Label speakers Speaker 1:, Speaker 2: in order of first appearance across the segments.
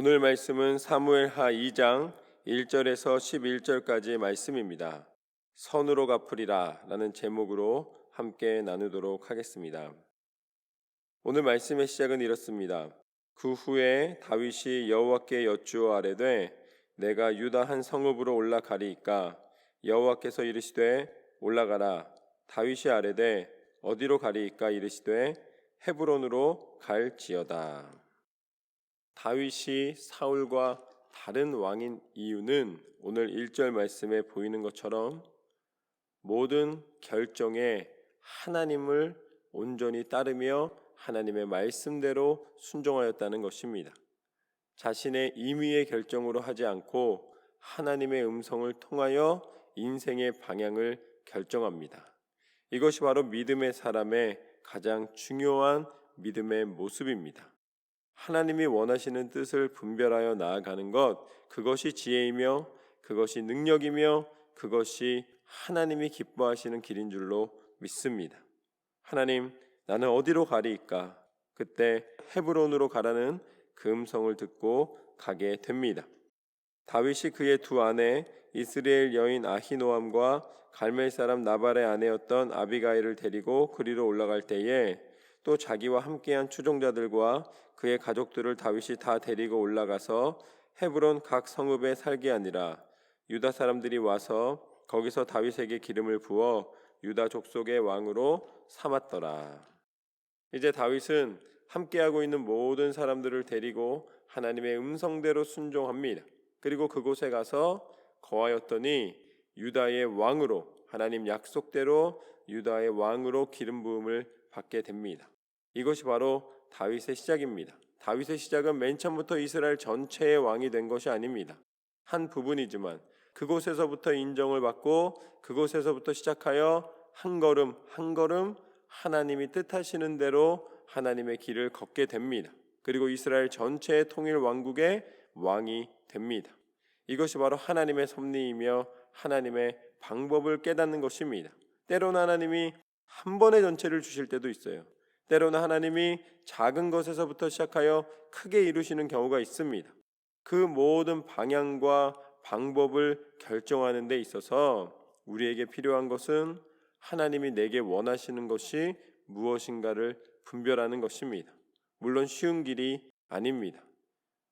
Speaker 1: 오늘 말씀은 사무엘하 2장 1절에서 11절까지의 말씀입니다. 선으로 갚으리라 라는 제목으로 함께 나누도록 하겠습니다. 오늘 말씀의 시작은 이렇습니다. 그 후에 다윗이 여호와께 여쭈어 아뢰되 내가 유다 한 성읍으로 올라가리이까 여호와께서 이르시되 올라가라. 다윗이 아뢰되 어디로 가리이까 이르시되 헤브론으로 갈지어다. 다윗이 사울과 다른 왕인 이유는 오늘 1절 말씀에 보이는 것처럼 모든 결정에 하나님을 온전히 따르며 하나님의 말씀대로 순종하였다는 것입니다. 자신의 임의의 결정으로 하지 않고 하나님의 음성을 통하여 인생의 방향을 결정합니다. 이것이 바로 믿음의 사람의 가장 중요한 믿음의 모습입니다. 하나님이 원하시는 뜻을 분별하여 나아가는 것, 그것이 지혜이며 그것이 능력이며 그것이 하나님이 기뻐하시는 길인 줄로 믿습니다. 하나님, 나는 어디로 가리이까? 그때 헤브론으로 가라는 그 음성을 듣고 가게 됩니다. 다윗이 그의 두 아내 이스라엘 여인 아히노암과 갈멜 사람 나발의 아내였던 아비가일을 데리고 그리로 올라갈 때에 또 자기와 함께한 추종자들과 그의 가족들을 다윗이 다 데리고 올라가서 헤브론 각 성읍에 살게 하니라. 유다 사람들이 와서 거기서 다윗에게 기름을 부어 유다 족속의 왕으로 삼았더라. 이제 다윗은 함께하고 있는 모든 사람들을 데리고 하나님의 음성대로 순종합니다. 그리고 그곳에 가서 거하였더니 유다의 왕으로, 하나님 약속대로 유다의 왕으로 기름 부음을 받게 됩니다. 이것이 바로 다윗의 시작입니다. 다윗의 시작은 맨 처음부터 이스라엘 전체의 왕이 된 것이 아닙니다. 한 부분이지만 그곳에서부터 인정을 받고 그곳에서부터 시작하여 한 걸음 한 걸음 하나님이 뜻하시는 대로 하나님의 길을 걷게 됩니다. 그리고 이스라엘 전체의 통일 왕국의 왕이 됩니다. 이것이 바로 하나님의 섭리이며 하나님의 방법을 깨닫는 것입니다. 때로는 하나님이 한 번의 전체를 주실 때도 있어요. 때로는 하나님이 작은 것에서부터 시작하여 크게 이루시는 경우가 있습니다. 그 모든 방향과 방법을 결정하는 데 있어서 우리에게 필요한 것은 하나님이 내게 원하시는 것이 무엇인가를 분별하는 것입니다. 물론 쉬운 길이 아닙니다.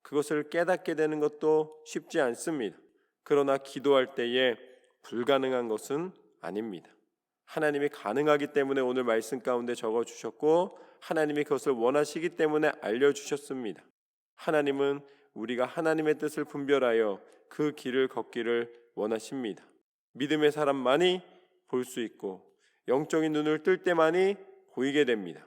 Speaker 1: 그것을 깨닫게 되는 것도 쉽지 않습니다. 그러나 기도할 때에 불가능한 것은 아닙니다. 하나님이 가능하기 때문에 오늘 말씀 가운데 적어주셨고 하나님이 그것을 원하시기 때문에 알려주셨습니다. 하나님은 우리가 하나님의 뜻을 분별하여 그 길을 걷기를 원하십니다. 믿음의 사람만이 볼 수 있고 영적인 눈을 뜰 때만이 보이게 됩니다.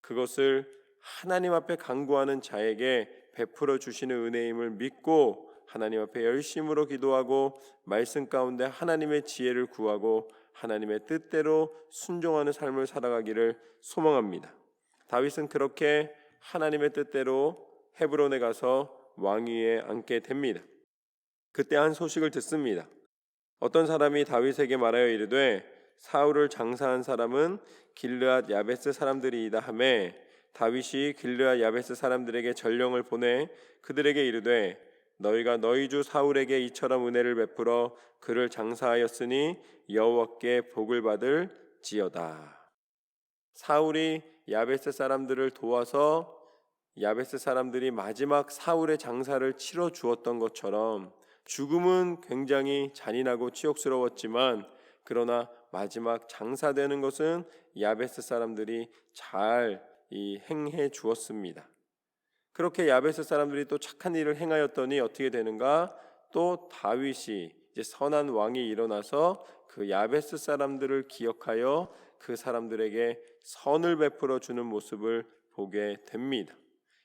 Speaker 1: 그것을 하나님 앞에 간구하는 자에게 베풀어 주시는 은혜임을 믿고 하나님 앞에 열심으로 기도하고 말씀 가운데 하나님의 지혜를 구하고 하나님의 뜻대로 순종하는 삶을 살아가기를 소망합니다. 다윗은 그렇게 하나님의 뜻대로 헤브론에 가서 왕위에 앉게 됩니다. 그때 한 소식을 듣습니다. 어떤 사람이 다윗에게 말하여 이르되 사울을 장사한 사람은 길르앗 야베스 사람들이이다 하매 다윗이 길르앗 야베스 사람들에게 전령을 보내 그들에게 이르되 너희가 너희 주 사울에게 이처럼 은혜를 베풀어 그를 장사하였으니 여호와께 복을 받을 지어다. 사울이 야베스 사람들을 도와서 야베스 사람들이 마지막 사울의 장사를 치러 주었던 것처럼 죽음은 굉장히 잔인하고 치욕스러웠지만 그러나 마지막 장사되는 것은 야베스 사람들이 잘 행해 주었습니다. 그렇게 야베스 사람들이 또 착한 일을 행하였더니 어떻게 되는가? 또 다윗이 이제 선한 왕이 일어나서 그 야베스 사람들을 기억하여 그 사람들에게 선을 베풀어 주는 모습을 보게 됩니다.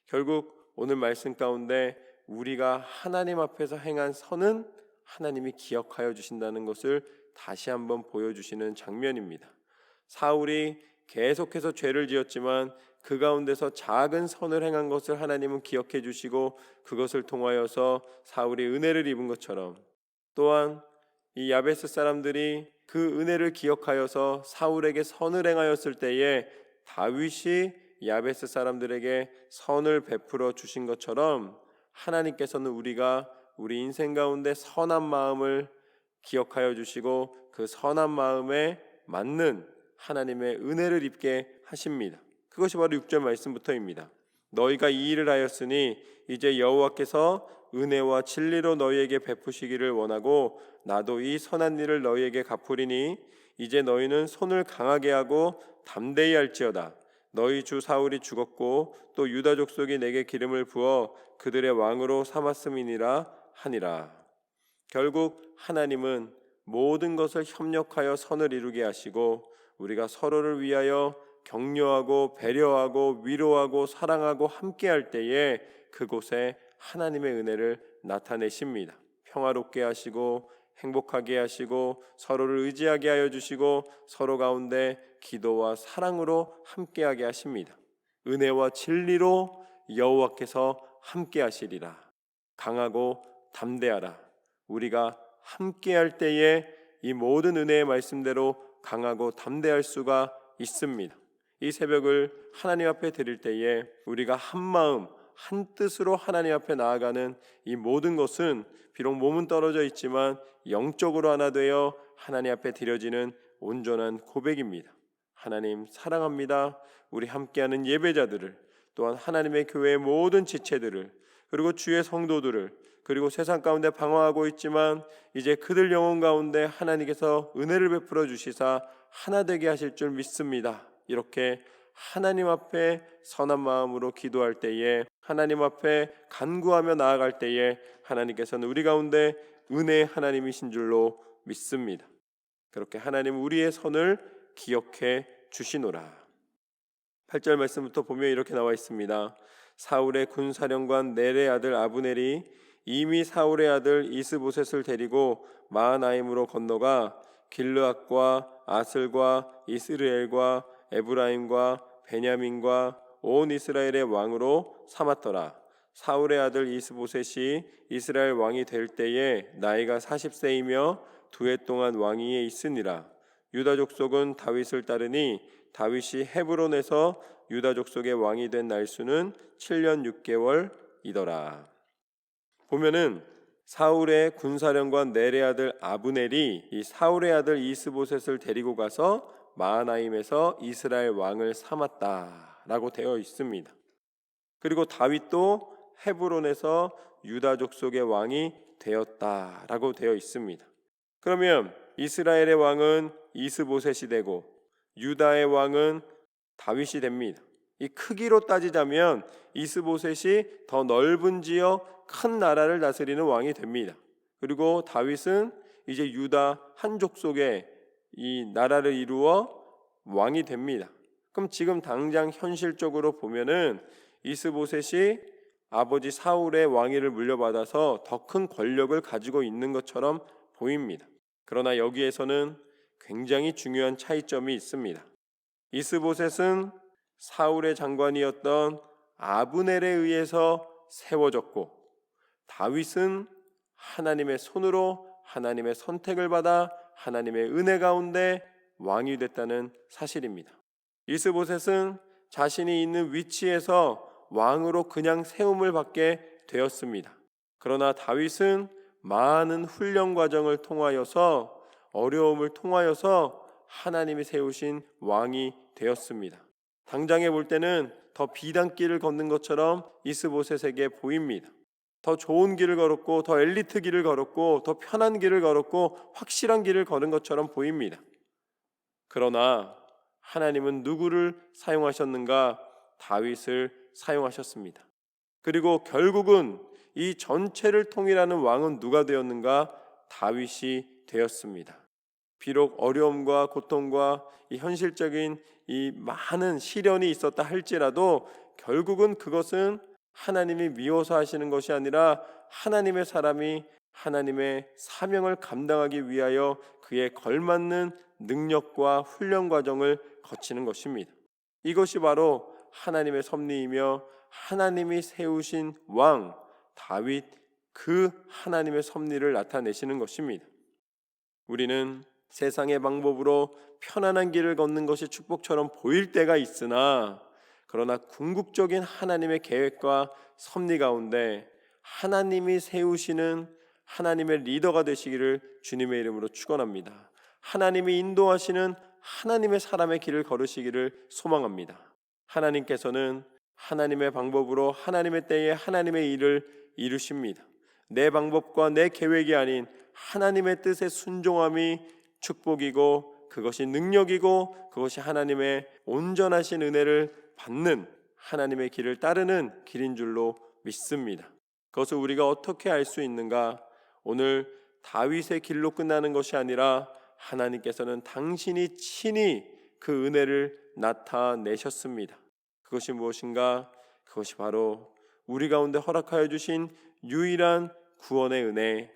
Speaker 1: 결국 오늘 말씀 가운데 우리가 하나님 앞에서 행한 선은 하나님이 기억하여 주신다는 것을 다시 한번 보여주시는 장면입니다. 사울이 계속해서 죄를 지었지만 그 가운데서 작은 선을 행한 것을 하나님은 기억해 주시고 그것을 통하여서 사울이 은혜를 입은 것처럼 또한 이 야베스 사람들이 그 은혜를 기억하여서 사울에게 선을 행하였을 때에 다윗이 야베스 사람들에게 선을 베풀어 주신 것처럼 하나님께서는 우리 인생 가운데 선한 마음을 기억하여 주시고 그 선한 마음에 맞는 하나님의 은혜를 입게 하십니다. 그것이 바로 6절 말씀부터입니다. 너희가 이 일을 하였으니 이제 여호와께서 은혜와 진리로 너희에게 베푸시기를 원하고 나도 이 선한 일을 너희에게 갚으리니 이제 너희는 손을 강하게 하고 담대히 할지어다. 너희 주 사울이 죽었고 또 유다 족속이 내게 기름을 부어 그들의 왕으로 삼았음이니라 하니라. 결국 하나님은 모든 것을 협력하여 선을 이루게 하시고 우리가 서로를 위하여 격려하고 배려하고 위로하고 사랑하고 함께할 때에 그곳에 하나님의 은혜를 나타내십니다. 평화롭게 하시고 행복하게 하시고 서로를 의지하게 하여 주시고 서로 가운데 기도와 사랑으로 함께하게 하십니다. 은혜와 진리로 여호와께서 함께하시리라. 강하고 담대하라. 우리가 함께할 때에 이 모든 은혜의 말씀대로 강하고 담대할 수가 있습니다. 이 새벽을 하나님 앞에 드릴 때에 우리가 한 마음 한 뜻으로 하나님 앞에 나아가는 이 모든 것은 비록 몸은 떨어져 있지만 영적으로 하나 되어 하나님 앞에 드려지는 온전한 고백입니다. 하나님 사랑합니다. 우리 함께하는 예배자들을, 또한 하나님의 교회의 모든 지체들을, 그리고 주의 성도들을, 그리고 세상 가운데 방황하고 있지만 이제 그들 영혼 가운데 하나님께서 은혜를 베풀어 주시사 하나 되게 하실 줄 믿습니다. 이렇게 하나님 앞에 선한 마음으로 기도할 때에, 하나님 앞에 간구하며 나아갈 때에 하나님께서는 우리 가운데 은혜의 하나님이신 줄로 믿습니다. 그렇게 하나님 우리의 선을 기억해 주시노라. 8절 말씀부터 보면 이렇게 나와 있습니다. 사울의 군사령관 넬의 아들 아브넬이 이미 사울의 아들 이스보셋을 데리고 마하나임으로 건너가 길르앗과 아슬과 이스르엘과 에브라임과 베냐민과 온 이스라엘의 왕으로 삼았더라. 사울의 아들 이스보셋이 이스라엘 왕이 될 때에 나이가 40세이며 2해 동안 왕위에 있으니라. 유다 족속은 다윗을 따르니 다윗이 헤브론에서 유다 족속의 왕이 된 날수는 7년 6개월이더라. 보면은 사울의 군사령관 넬의 아들 아브넬이 이 사울의 아들 이스보셋을 데리고 가서 마하나임에서 이스라엘 왕을 삼았다라고 되어 있습니다. 그리고 다윗도 헤브론에서 유다 족속의 왕이 되었다라고 되어 있습니다. 그러면 이스라엘의 왕은 이스보셋이 되고 유다의 왕은 다윗이 됩니다. 이 크기로 따지자면 이스보셋이 더 넓은 지역 큰 나라를 다스리는 왕이 됩니다. 그리고 다윗은 이제 유다 한 족속의 이 나라를 이루어 왕이 됩니다. 그럼 지금 당장 현실적으로 보면은 이스보셋이 아버지 사울의 왕위를 물려받아서 더 큰 권력을 가지고 있는 것처럼 보입니다. 그러나 여기에서는 굉장히 중요한 차이점이 있습니다. 이스보셋은 사울의 장관이었던 아브넬에 의해서 세워졌고 다윗은 하나님의 손으로 하나님의 선택을 받아 하나님의 은혜 가운데 왕이 됐다는 사실입니다. 이스보셋은 자신이 있는 위치에서 왕으로 그냥 세움을 받게 되었습니다. 그러나 다윗은 많은 훈련 과정을 통하여서 어려움을 통하여서 하나님이 세우신 왕이 되었습니다. 당장에 볼 때는 더 비단길을 걷는 것처럼 이스보셋에게 보입니다. 더 좋은 길을 걸었고 더 엘리트 길을 걸었고 더 편한 길을 걸었고 확실한 길을 걸은 것처럼 보입니다. 그러나 하나님은 누구를 사용하셨는가? 다윗을 사용하셨습니다. 그리고 결국은 이 전체를 통일하는 왕은 누가 되었는가? 다윗이 되었습니다. 비록 어려움과 고통과 이 현실적인 이 많은 시련이 있었다 할지라도 결국은 그것은 하나님이 미워서 하시는 것이 아니라 하나님의 사람이 하나님의 사명을 감당하기 위하여 그에 걸맞는 능력과 훈련 과정을 거치는 것입니다. 이것이 바로 하나님의 섭리이며 하나님이 세우신 왕 다윗 그 하나님의 섭리를 나타내시는 것입니다. 우리는 세상의 방법으로 편안한 길을 걷는 것이 축복처럼 보일 때가 있으나 그러나 궁극적인 하나님의 계획과 섭리 가운데 하나님이 세우시는 하나님의 리더가 되시기를 주님의 이름으로 축원합니다. 하나님이 인도하시는 하나님의 사람의 길을 걸으시기를 소망합니다. 하나님께서는 하나님의 방법으로 하나님의 때에 하나님의 일을 이루십니다. 내 방법과 내 계획이 아닌 하나님의 뜻에 순종함이 축복이고 그것이 능력이고 그것이 하나님의 온전하신 은혜를 받는 하나님의 길을 따르는 길인 줄로 믿습니다. 그것을 우리가 어떻게 알 수 있는가? 오늘 다윗의 길로 끝나는 것이 아니라 하나님께서는 당신이 친히 그 은혜를 나타내셨습니다. 그것이 무엇인가? 그것이 바로 우리 가운데 허락하여 주신 유일한 구원의 은혜,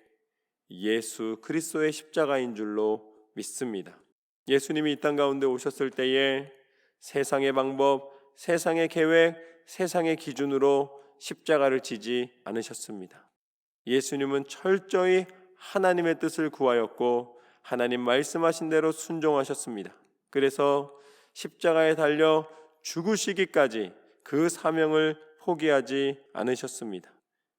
Speaker 1: 예수 그리스도의 십자가인 줄로 믿습니다. 예수님이 이 땅 가운데 오셨을 때에 세상의 방법, 세상의 계획, 세상의 기준으로 십자가를 지지 않으셨습니다. 예수님은 철저히 하나님의 뜻을 구하였고 하나님 말씀하신 대로 순종하셨습니다. 그래서 십자가에 달려 죽으시기까지 그 사명을 포기하지 않으셨습니다.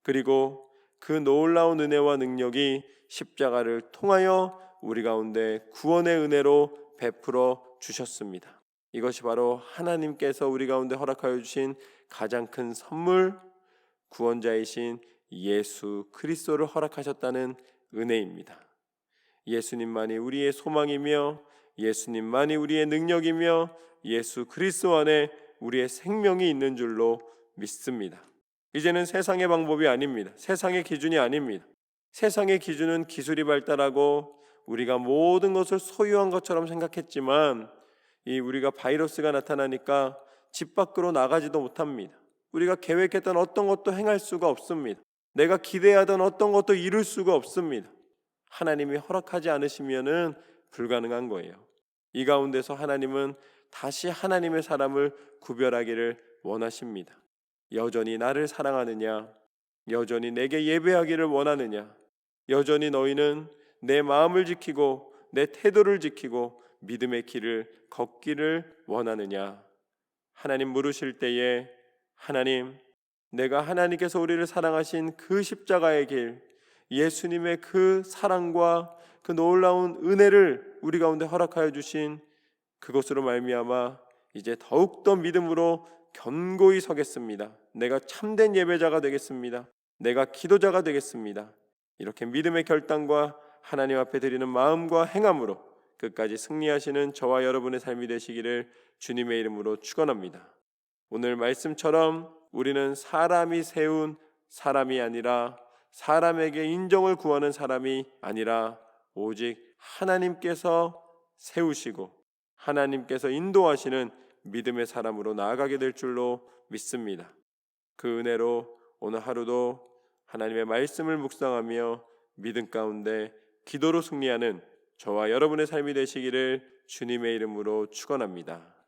Speaker 1: 그리고 그 놀라운 은혜와 능력이 십자가를 통하여 우리 가운데 구원의 은혜로 베풀어 주셨습니다. 이것이 바로 하나님께서 우리 가운데 허락하여 주신 가장 큰 선물, 구원자이신 예수 그리스도를 허락하셨다는 은혜입니다. 예수님만이 우리의 소망이며 예수님만이 우리의 능력이며 예수 그리스도 안에 우리의 생명이 있는 줄로 믿습니다. 이제는 세상의 방법이 아닙니다. 세상의 기준이 아닙니다. 세상의 기준은 기술이 발달하고 우리가 모든 것을 소유한 것처럼 생각했지만 우리가 바이러스가 나타나니까 집 밖으로 나가지도 못합니다. 우리가 계획했던 어떤 것도 행할 수가 없습니다. 내가 기대하던 어떤 것도 이룰 수가 없습니다. 하나님이 허락하지 않으시면은 불가능한 거예요. 이 가운데서 하나님은 다시 하나님의 사람을 구별하기를 원하십니다. 여전히 나를 사랑하느냐? 여전히 내게 예배하기를 원하느냐? 여전히 너희는 내 마음을 지키고 내 태도를 지키고 믿음의 길을 걷기를 원하느냐? 하나님 물으실 때에 하나님, 내가 하나님께서 우리를 사랑하신 그 십자가의 길, 예수님의 그 사랑과 그 놀라운 은혜를 우리 가운데 허락하여 주신 그것으로 말미암아 이제 더욱더 믿음으로 견고히 서겠습니다. 내가 참된 예배자가 되겠습니다. 내가 기도자가 되겠습니다. 이렇게 믿음의 결단과 하나님 앞에 드리는 마음과 행함으로 끝까지 승리하시는 저와 여러분의 삶이 되시기를 주님의 이름으로 축원합니다. 오늘 말씀처럼 우리는 사람이 세운 사람이 아니라 사람에게 인정을 구하는 사람이 아니라 오직 하나님께서 세우시고 하나님께서 인도하시는 믿음의 사람으로 나아가게 될 줄로 믿습니다. 그 은혜로 오늘 하루도 하나님의 말씀을 묵상하며 믿음 가운데 기도로 승리하는 저와 여러분의 삶이 되시기를 주님의 이름으로 축원합니다.